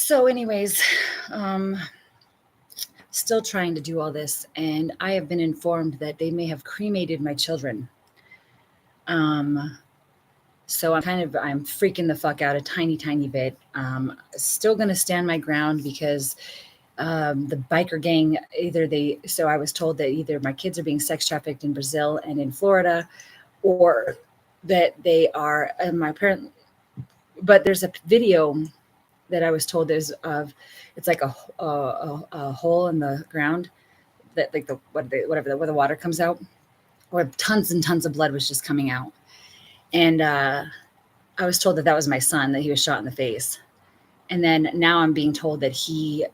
So, anyways, um, still trying to do all this, and I have been informed that they may have cremated my children. Um, so I'm freaking the fuck out a tiny bit. Still gonna stand my ground because the biker gang so I was told that either my kids are being sex trafficked in Brazil and in Florida, or that they are my parent. But there's a video that I was told is of it's like a hole in the ground that like whatever where the water comes out, where tons and tons of blood was just coming out, and I was told that that was my son, that he was shot in the face, and then now I'm being told that he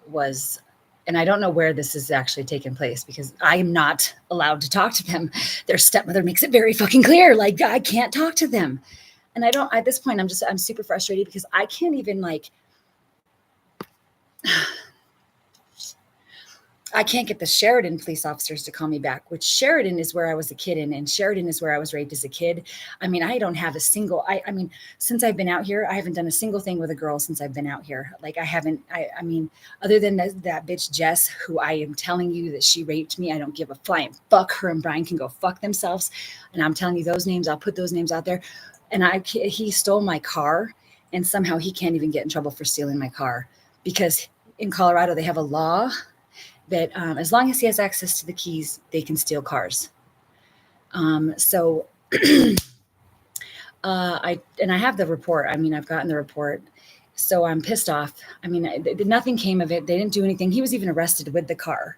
was. And I don't know where this is actually taking place because I'm not allowed to talk to them. Their stepmother makes it very fucking clear, like I can't talk to them. And I don't, at this point, I'm super frustrated because I can't even I can't get the Sheridan police officers to call me back, which Sheridan is where I was a kid in, and Sheridan is where I was raped as a kid. I mean, I don't have a single, I mean, since I've been out here, I haven't done a single thing with a girl since I've been out here. Like I mean, other than that bitch Jess, who I am telling you that she raped me, I don't give a flying fuck. Her and Brian can go fuck themselves. And I'm telling you those names, I'll put those names out there. And he stole my car, and somehow he can't even get in trouble for stealing my car because in Colorado, they have a law that as long as he has access to the keys, they can steal cars. So I have the report. I mean, I've gotten the report. So I'm pissed off. I mean, nothing came of it. They didn't do anything. He was even arrested with the car,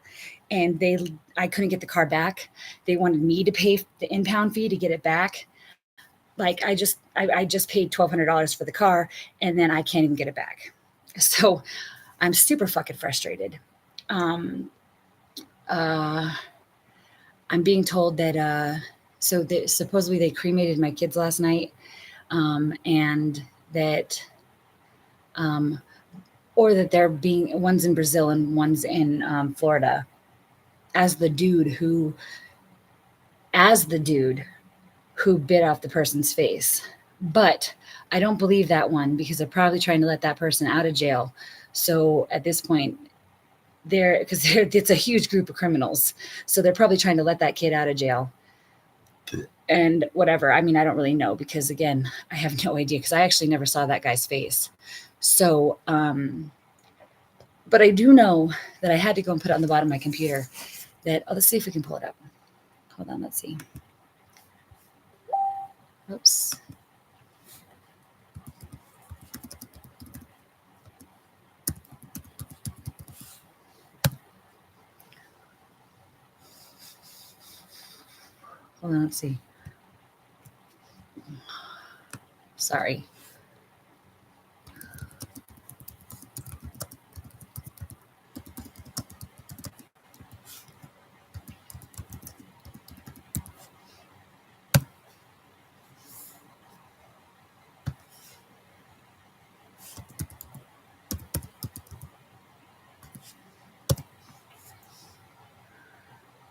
and I couldn't get the car back. They wanted me to pay the impound fee to get it back. Like I just paid $1,200 for the car, and then I can't even get it back. So I'm super fucking frustrated. I'm being told that supposedly they cremated my kids last night, and that or that they're being one's in Brazil and one's in Florida, as the dude who bit off the person's face. But I don't believe that one because they're probably trying to let that person out of jail. So at this point, it's a huge group of criminals. So they're probably trying to let that kid out of jail and whatever. I mean, I don't really know because again, I have no idea because I actually never saw that guy's face. So, but I do know that I had to go and put it on the bottom of my computer that, let's see if we can pull it up. Hold on. Let's see. Oops. Hold on, let's see. Sorry.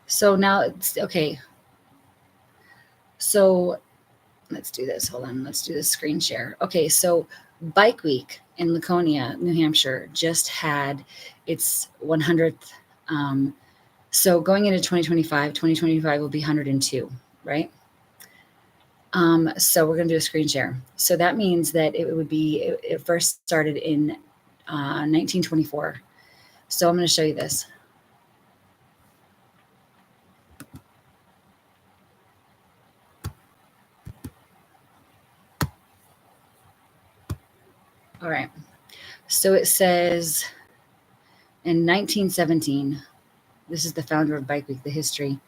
So now it's okay. So let's do this. Hold on. Let's do the screen share. Okay. So Bike Week in Laconia, New Hampshire just had its 100th. So going into 2025 will be 102, right? So we're going to do a screen share. So that means that it first started in 1924. So I'm going to show you this. All right. So it says in 1917, this is the founder of Bike Week, the history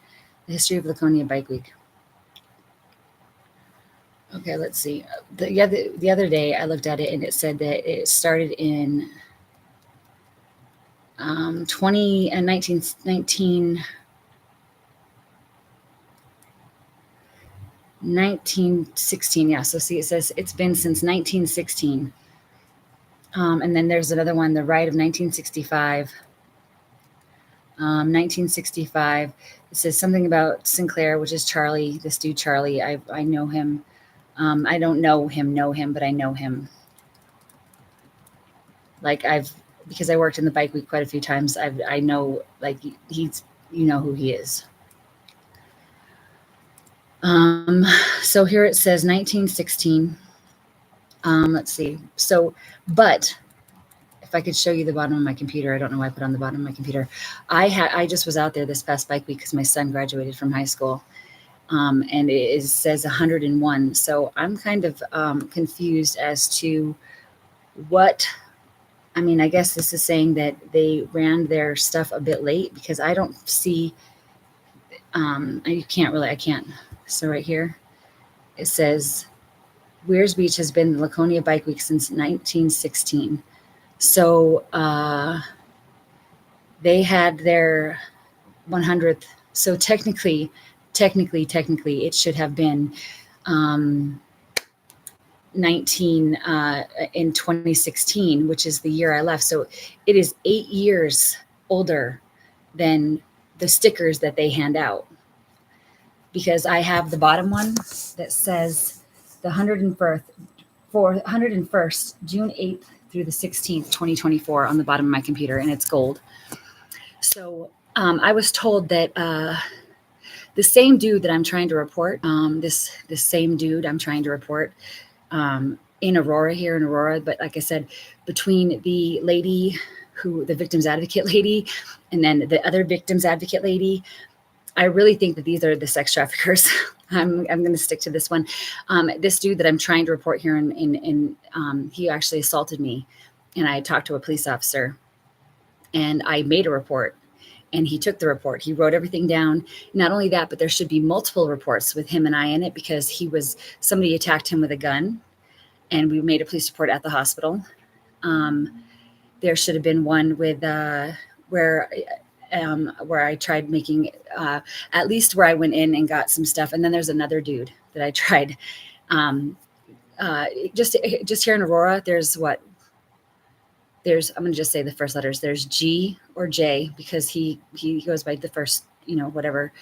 of Laconia Bike Week. Okay, let's see. The other day I looked at it and it said that it started in 1916. Yeah, so see, it says it's been since 1916. And then there's another one, the Ride of 1965. 1965. It says something about Sinclair, which is Charlie, this dude Charlie. I know him. I don't know him, but I know him. Like because I worked in the bike week quite a few times, I know, like, he's, you know who he is. So here it says 1916. Let's see. So, but if I could show you the bottom of my computer, I don't know why I put on the bottom of my computer. I just was out there this past bike week because my son graduated from high school. And it says 101. So I'm kind of confused as to what, I mean, I guess this is saying that they ran their stuff a bit late because I don't see, I can't. So right here, it says, Weirs Beach has been the Laconia Bike Week since 1916. So they had their 100th. So technically, it should have been 19 in 2016, which is the year I left. So it is 8 years older than the stickers that they hand out. Because I have the bottom one that says the 101st, June 8th through the 16th, 2024 on the bottom of my computer, and it's gold. So I was told that the same dude that I'm trying to report, this same dude I'm trying to report in Aurora, here in Aurora, but like I said, between the lady the victim's advocate lady, and then the other victim's advocate lady, I really think that these are the sex traffickers. I'm going to stick to this one. This dude that I'm trying to report here, he actually assaulted me, and I talked to a police officer, and I made a report, and he took the report. He wrote everything down. Not only that, but there should be multiple reports with him and I in it because somebody attacked him with a gun, and we made a police report at the hospital. There should have been one with where I tried making, at least where I went in and got some stuff. And then there's another dude that I tried, just here in Aurora. I'm going to just say the first letters. There's G or J because he goes by the first, whatever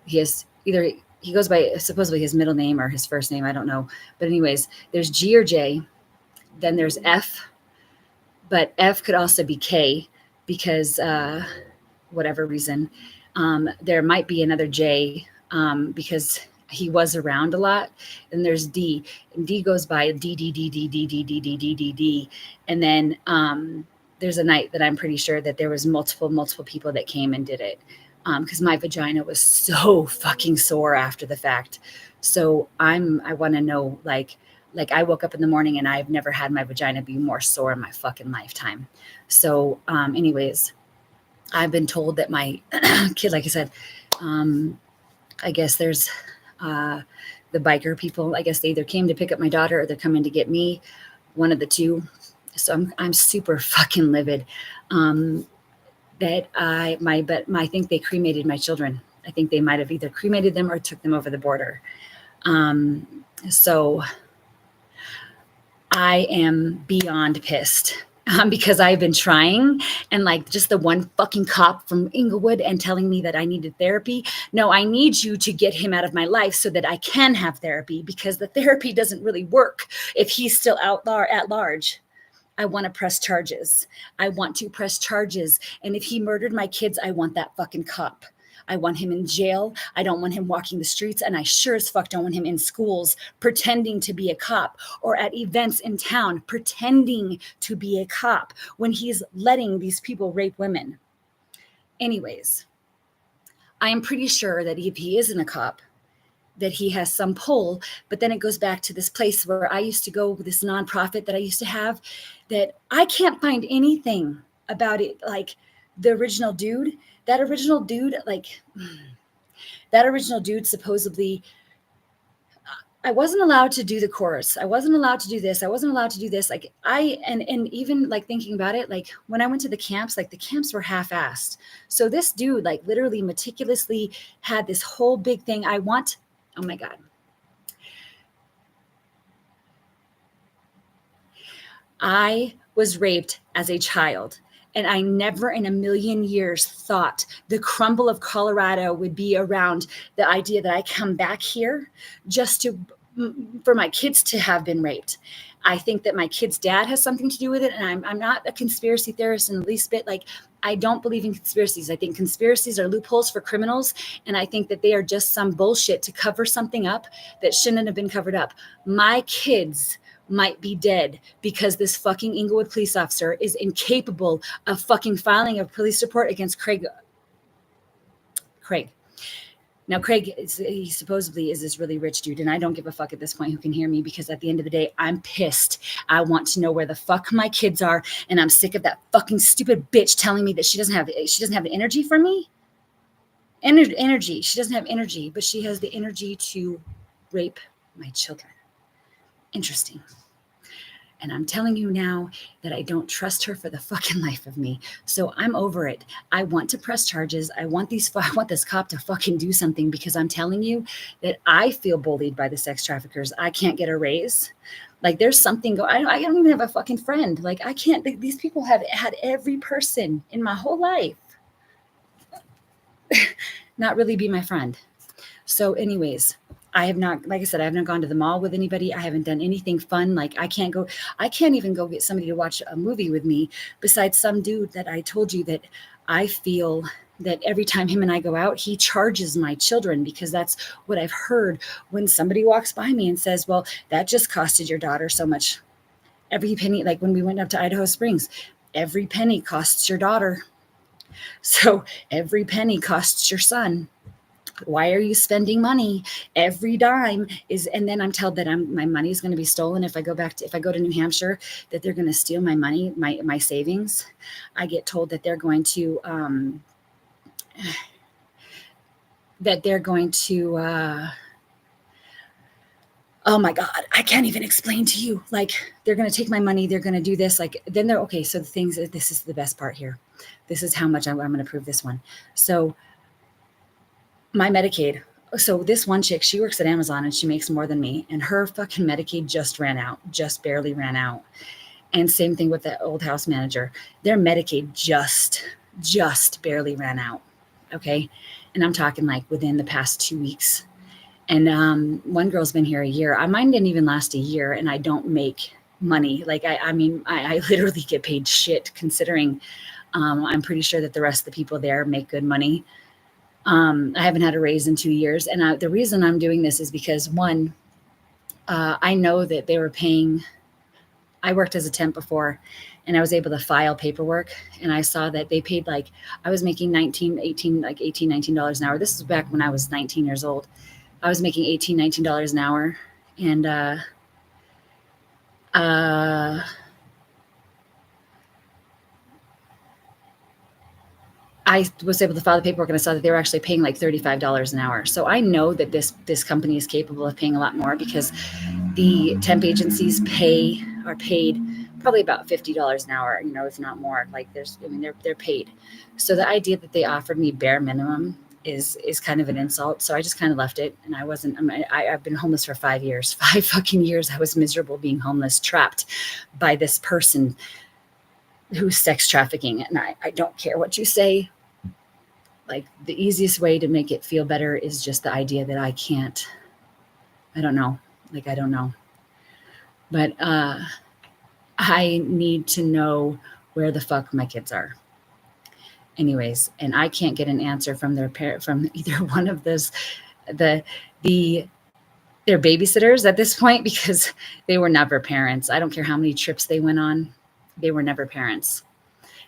he is. Either he goes by supposedly his middle name or his first name. I don't know. But anyways, there's G or J. Then there's F, but F could also be K because, whatever reason, there might be another J because he was around a lot. And there's D, and D goes by D, D, D, D, D, D, D, D, D, D, D. And then there's a night that I'm pretty sure that there was multiple people that came and did it because my vagina was so fucking sore after the fact. So I want to know, like I woke up in the morning and I've never had my vagina be more sore in my fucking lifetime. So anyways, I've been told that my kid, like I said, I guess there's the biker people. I guess they either came to pick up my daughter or they're coming to get me, one of the two. So I'm super fucking livid. That I think they cremated my children. I think they might have either cremated them or took them over the border. So I am beyond pissed. Because I've been trying, and like just the one fucking cop from Inglewood and telling me that I needed therapy. No, I need you to get him out of my life so that I can have therapy because the therapy doesn't really work if he's still at large. I want to press charges. I want to press charges. And if he murdered my kids, I want that fucking cop. I want him in jail. I don't want him walking the streets. And I sure as fuck don't want him in schools pretending to be a cop or at events in town pretending to be a cop when he's letting these people rape women. Anyways, I am pretty sure that if he isn't a cop, that he has some pull, but then it goes back to this place where I used to go with this nonprofit that I used to have, that I can't find anything about it. Like the original dude, that original dude supposedly, I wasn't allowed to do the chorus. I wasn't allowed to do this. I wasn't allowed to do this. Like and even like thinking about it, like when I went to the camps, like the camps were half-assed. So this dude like literally meticulously had this whole big thing. Oh my God. I was raped as a child, and I never in a million years thought the crumble of Colorado would be around the idea that I come back here just for my kids to have been raped. I think that my kid's dad has something to do with it. And I'm not a conspiracy theorist in the least bit. Like, I don't believe in conspiracies. I think conspiracies are loopholes for criminals. And I think that they are just some bullshit to cover something up that shouldn't have been covered up. My kids might be dead because this fucking Inglewood police officer is incapable of fucking filing a police report against Craig. Now, Craig, he supposedly is this really rich dude, and I don't give a fuck at this point who can hear me, because at the end of the day, I'm pissed. I want to know where the fuck my kids are, and I'm sick of that fucking stupid bitch telling me that she doesn't have the energy for me. Energy. She doesn't have energy, but she has the energy to rape my children. Interesting. And I'm telling you now that I don't trust her for the fucking life of me. So I'm over it. I want to press charges. I want this cop to fucking do something, because I'm telling you that I feel bullied by the sex traffickers. I can't get a raise. Like, there's something I don't even have a fucking friend. Like, I can't. These people have had every person in my whole life not really be my friend. So anyways, I have not, like I said, I have not gone to the mall with anybody. I haven't done anything fun. Like, I can't even go get somebody to watch a movie with me, besides some dude that I told you that I feel that every time him and I go out, he charges my children, because that's what I've heard when somebody walks by me and says, well, that just costed your daughter so much. Every penny, like when we went up to Idaho Springs, every penny costs your daughter. So every penny costs your son. Why are you spending money? Every dime is, and then I'm told that my money is going to be stolen if I go to New Hampshire, that they're going to steal my money, my savings. I get told that they're going to, oh my God, I can't even explain to you. Like, they're going to take my money. They're going to do this. Like, then they're okay. So this is the best part here. This is how much I'm going to prove this one. So my Medicaid. So this one chick, she works at Amazon and she makes more than me, and her fucking Medicaid just barely ran out. And same thing with the old house manager. Their Medicaid just barely ran out. Okay. And I'm talking like within the past 2 weeks. And one girl's been here a year. Mine didn't even last a year, and I don't make money. Like, I literally get paid shit, considering I'm pretty sure that the rest of the people there make good money. I haven't had a raise in 2 years. And the reason I'm doing this is because, one, I know that they were paying, I worked as a temp before, and I was able to file paperwork, and I saw that they paid, like, I was making $18, $19 an hour. This is back when I was 19 years old. I was making $18, $19 an hour. And I was able to file the paperwork, and I saw that they were actually paying like $35 an hour. So I know that this company is capable of paying a lot more, because the temp agencies are paid probably about $50 an hour, if not more. Like, they're paid. So the idea that they offered me bare minimum is kind of an insult. So I just kind of left it. And I've been homeless for 5 years. 5 fucking years. I was miserable being homeless, trapped by this person who's sex trafficking. And I don't care what you say. Like, the easiest way to make it feel better is just the idea that I don't know. Like, I don't know. But I need to know where the fuck my kids are. Anyways, and I can't get an answer from from either one of those, their babysitters at this point, because they were never parents. I don't care how many trips they went on. They were never parents.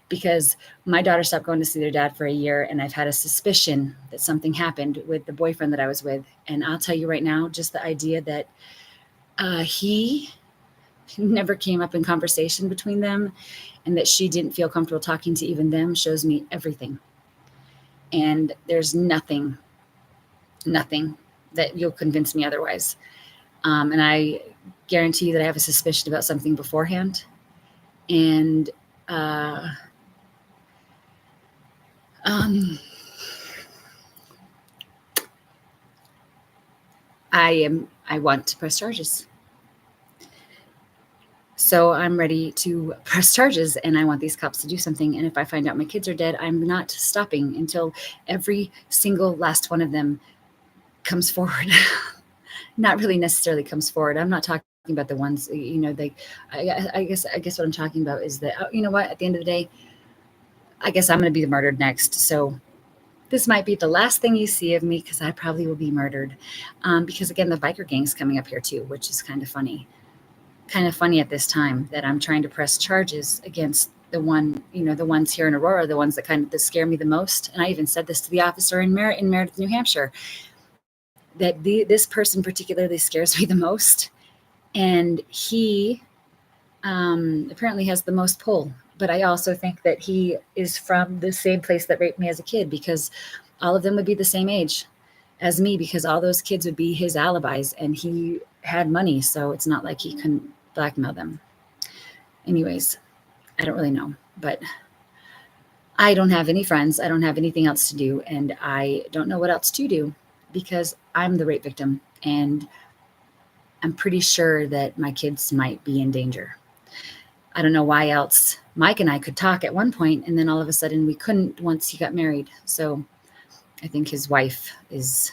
Because my daughter stopped going to see their dad for a year, and I've had a suspicion that something happened with the boyfriend that I was with. And I'll tell you right now, just the idea that he never came up in conversation between them, and that she didn't feel comfortable talking to even them, shows me everything. And there's nothing that you'll convince me otherwise. And I guarantee you that I have a suspicion about something beforehand. And I want to press charges. So I'm ready to press charges, and I want these cops to do something. And if I find out my kids are dead, I'm not stopping until every single last one of them comes forward. Not really necessarily comes forward. I'm not talking about the ones, I guess what I'm talking about is that, you know what, at the end of the day, I guess I'm going to be murdered next. So this might be the last thing you see of me because I probably will be murdered. Because again, the biker gang's coming up here too, which is kind of funny. Kind of funny at this time that I'm trying to press charges against the ones here in Aurora, the ones that scare me the most. And I even said this to the officer in Meredith, New Hampshire, that this person particularly scares me the most. And he apparently has the most pull. But I also think that he is from the same place that raped me as a kid, because all of them would be the same age as me, because all those kids would be his alibis, and he had money, so it's not like he couldn't blackmail them. Anyways, I don't really know, but I don't have any friends. I don't have anything else to do, and I don't know what else to do because I'm the rape victim, and I'm pretty sure that my kids might be in danger. I don't know why else Mike and I could talk at one point, and then all of a sudden we couldn't once he got married. So I think his wife is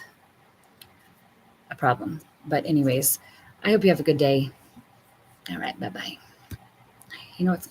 a problem. But anyways, I hope you have a good day. All right, bye-bye. You know what's